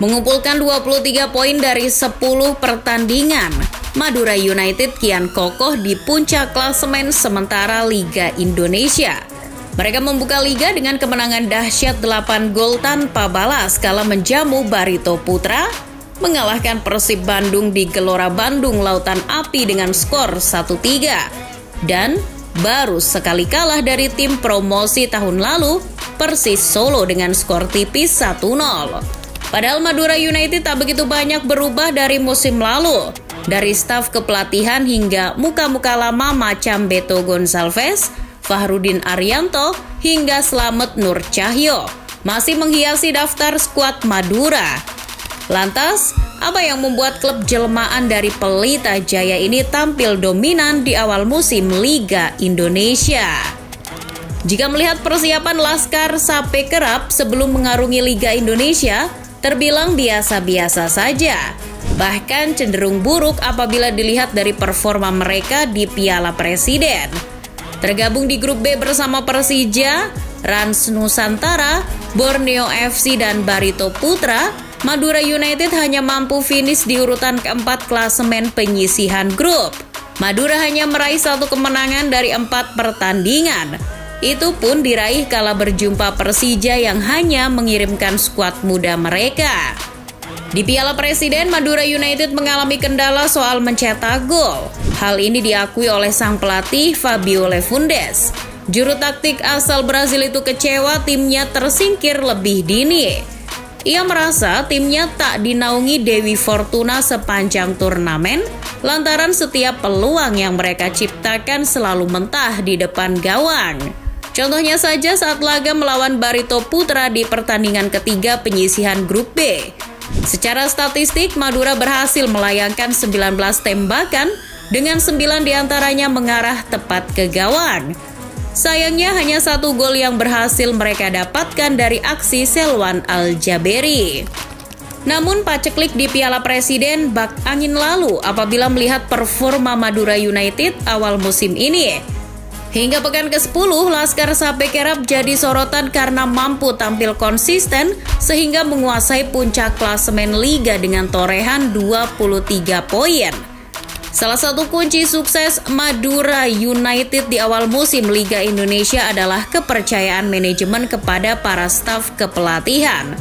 Mengumpulkan 23 poin dari 10 pertandingan, Madura United kian kokoh di puncak klasemen sementara Liga Indonesia. Mereka membuka liga dengan kemenangan dahsyat 8 gol tanpa balas kala menjamu Barito Putra, mengalahkan Persib Bandung di Gelora Bandung Lautan Api dengan skor 1-3. Dan baru sekali kalah dari tim promosi tahun lalu, Persis Solo dengan skor tipis 1-0. Padahal Madura United tak begitu banyak berubah dari musim lalu. Dari staf kepelatihan hingga muka-muka lama macam Beto Gonçalves, Fahrudin Arianto, hingga Slamet Nur Cahyo masih menghiasi daftar skuad Madura. Lantas, apa yang membuat klub jelmaan dari Pelita Jaya ini tampil dominan di awal musim Liga Indonesia? Jika melihat persiapan Laskar Sape Kerap sebelum mengarungi Liga Indonesia, terbilang biasa-biasa saja. Bahkan cenderung buruk apabila dilihat dari performa mereka di Piala Presiden. Tergabung di grup B bersama Persija, Rans Nusantara, Borneo FC, dan Barito Putra, Madura United hanya mampu finish di urutan keempat klasemen penyisihan grup. Madura hanya meraih 1 kemenangan dari 4 pertandingan. Itu pun diraih kala berjumpa Persija yang hanya mengirimkan skuad muda mereka. Di Piala Presiden, Madura United mengalami kendala soal mencetak gol. Hal ini diakui oleh sang pelatih Fabio Lefundes. Juru taktik asal Brazil itu kecewa timnya tersingkir lebih dini. Ia merasa timnya tak dinaungi Dewi Fortuna sepanjang turnamen, lantaran setiap peluang yang mereka ciptakan selalu mentah di depan gawang. Contohnya saja saat laga melawan Barito Putra di pertandingan ketiga penyisihan grup B. Secara statistik, Madura berhasil melayangkan 19 tembakan dengan 9 diantaranya mengarah tepat ke gawang. Sayangnya hanya 1 gol yang berhasil mereka dapatkan dari aksi Selwan Al-Jaberi. Namun paceklik di Piala Presiden bak angin lalu apabila melihat performa Madura United awal musim ini. Hingga pekan ke-10, Laskar Sape Kerap jadi sorotan karena mampu tampil konsisten sehingga menguasai puncak klasemen liga dengan torehan 23 poin. Salah satu kunci sukses Madura United di awal musim Liga Indonesia adalah kepercayaan manajemen kepada para staf kepelatihan.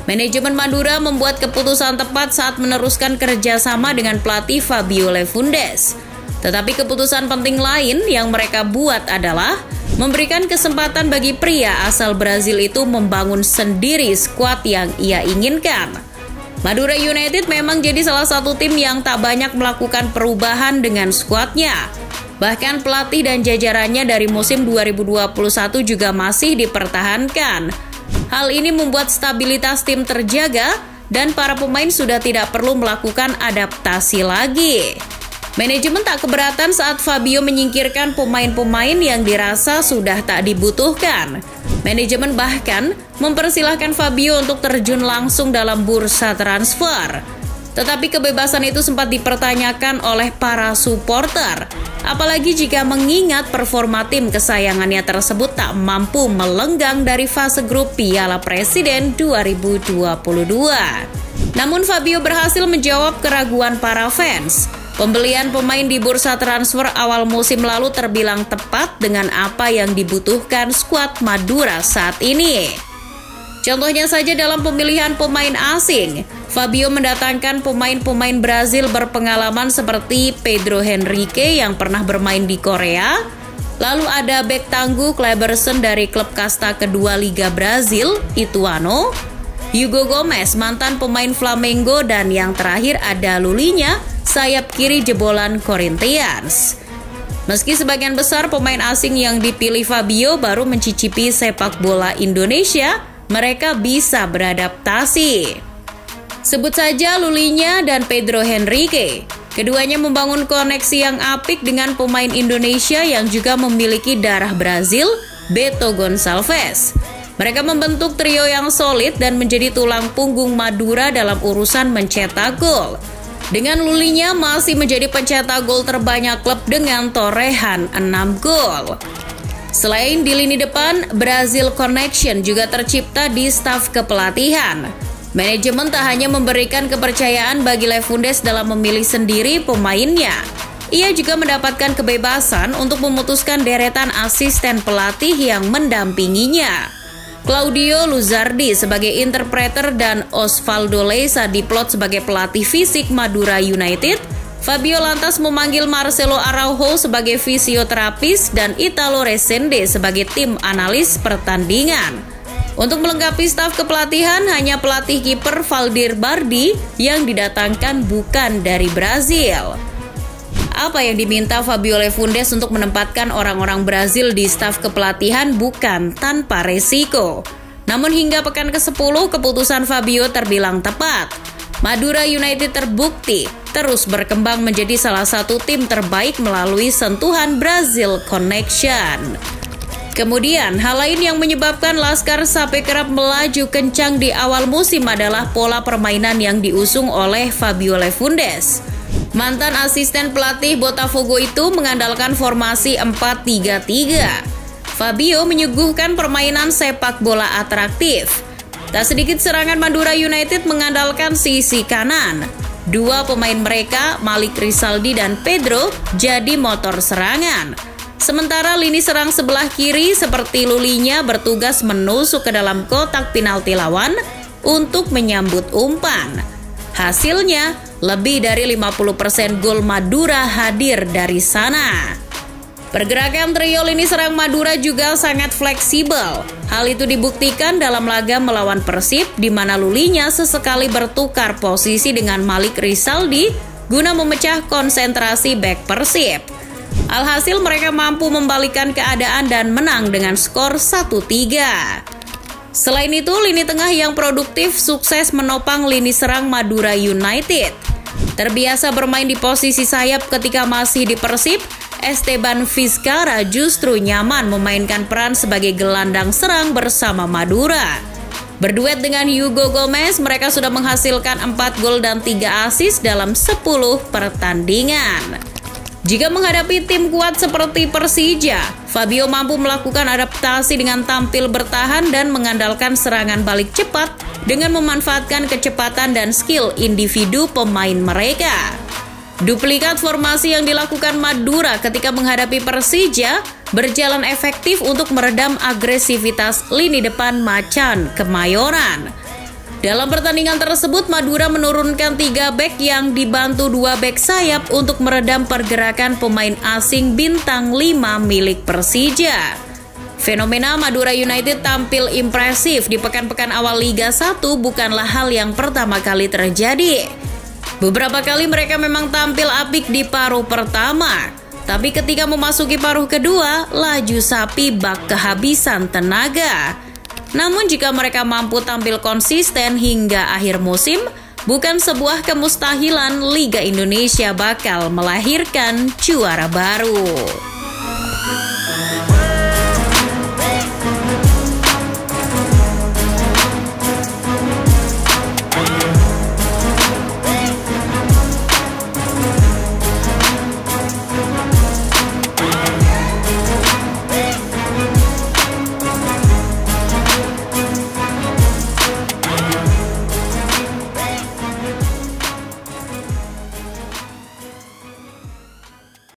Manajemen Madura membuat keputusan tepat saat meneruskan kerjasama dengan pelatih Fabio Lefundes. Tetapi keputusan penting lain yang mereka buat adalah memberikan kesempatan bagi pria asal Brazil itu membangun sendiri skuad yang ia inginkan. Madura United memang jadi salah satu tim yang tak banyak melakukan perubahan dengan skuadnya. Bahkan pelatih dan jajarannya dari musim 2021 juga masih dipertahankan. Hal ini membuat stabilitas tim terjaga dan para pemain sudah tidak perlu melakukan adaptasi lagi. Manajemen tak keberatan saat Fabio menyingkirkan pemain-pemain yang dirasa sudah tak dibutuhkan. Manajemen bahkan mempersilahkan Fabio untuk terjun langsung dalam bursa transfer. Tetapi kebebasan itu sempat dipertanyakan oleh para supporter. Apalagi jika mengingat performa tim kesayangannya tersebut tak mampu melenggang dari fase grup Piala Presiden 2022. Namun Fabio berhasil menjawab keraguan para fans. Pembelian pemain di bursa transfer awal musim lalu terbilang tepat dengan apa yang dibutuhkan skuad Madura saat ini. Contohnya saja dalam pemilihan pemain asing, Fabio mendatangkan pemain-pemain Brazil berpengalaman seperti Pedro Henrique yang pernah bermain di Korea, lalu ada bek tangguh Kleberson dari klub kasta kedua Liga Brazil, Ituano, Hugo Gomez mantan pemain Flamengo, dan yang terakhir ada Lulinya, sayap kiri jebolan Corinthians. Meski sebagian besar pemain asing yang dipilih Fabio baru mencicipi sepak bola Indonesia, mereka bisa beradaptasi. Sebut saja Lulinya dan Pedro Henrique. Keduanya membangun koneksi yang apik dengan pemain Indonesia yang juga memiliki darah Brazil, Beto Gonçalves. Mereka membentuk trio yang solid dan menjadi tulang punggung Madura dalam urusan mencetak gol. Dengan Lulinya masih menjadi pencetak gol terbanyak klub dengan torehan 6 gol. Selain di lini depan, Brazil Connection juga tercipta di staf kepelatihan. Manajemen tak hanya memberikan kepercayaan bagi Lefundes dalam memilih sendiri pemainnya, ia juga mendapatkan kebebasan untuk memutuskan deretan asisten pelatih yang mendampinginya. Claudio Luzardi sebagai interpreter dan Osvaldo Leysa diplot sebagai pelatih fisik Madura United. Fabio lantas memanggil Marcelo Araujo sebagai fisioterapis dan Italo Resende sebagai tim analis pertandingan. Untuk melengkapi staf kepelatihan, hanya pelatih kiper Valdir Bardi yang didatangkan bukan dari Brazil. Apa yang diminta Fabio Lefundes untuk menempatkan orang-orang Brazil di staf kepelatihan bukan tanpa resiko. Namun hingga pekan ke-10, keputusan Fabio terbilang tepat. Madura United terbukti terus berkembang menjadi salah satu tim terbaik melalui sentuhan Brazil Connection. Kemudian, hal lain yang menyebabkan Laskar Sape kerap melaju kencang di awal musim adalah pola permainan yang diusung oleh Fabio Lefundes. Mantan asisten pelatih Botafogo itu mengandalkan formasi 4-3-3. Fabio menyuguhkan permainan sepak bola atraktif. Tak sedikit serangan Madura United mengandalkan sisi kanan. Dua pemain mereka, Malik Rizaldi dan Pedro, jadi motor serangan. Sementara lini serang sebelah kiri seperti Lulinya bertugas menusuk ke dalam kotak penalti lawan untuk menyambut umpan. Hasilnya, lebih dari 50% gol Madura hadir dari sana. Pergerakan trio lini serang Madura juga sangat fleksibel. Hal itu dibuktikan dalam laga melawan Persib, di mana Lulinya sesekali bertukar posisi dengan Malik Rizaldi guna memecah konsentrasi bek Persib. Alhasil mereka mampu membalikkan keadaan dan menang dengan skor 1-3. Selain itu, lini tengah yang produktif sukses menopang lini serang Madura United. Terbiasa bermain di posisi sayap ketika masih di Persib, Esteban Vizcarra justru nyaman memainkan peran sebagai gelandang serang bersama Madura. Berduet dengan Hugo Gomez, mereka sudah menghasilkan 4 gol dan 3 assist dalam 10 pertandingan. Jika menghadapi tim kuat seperti Persija, Fabio mampu melakukan adaptasi dengan tampil bertahan dan mengandalkan serangan balik cepat dengan memanfaatkan kecepatan dan skill individu pemain mereka. Duplikat formasi yang dilakukan Madura ketika menghadapi Persija berjalan efektif untuk meredam agresivitas lini depan Macan Kemayoran. Dalam pertandingan tersebut, Madura menurunkan 3 bek yang dibantu 2 bek sayap untuk meredam pergerakan pemain asing bintang 5 milik Persija. Fenomena Madura United tampil impresif di pekan-pekan awal Liga 1 bukanlah hal yang pertama kali terjadi. Beberapa kali mereka memang tampil apik di paruh pertama, tapi ketika memasuki paruh kedua, laju sapi bak kehabisan tenaga. Namun jika mereka mampu tampil konsisten hingga akhir musim, bukan sebuah kemustahilan Liga Indonesia bakal melahirkan juara baru.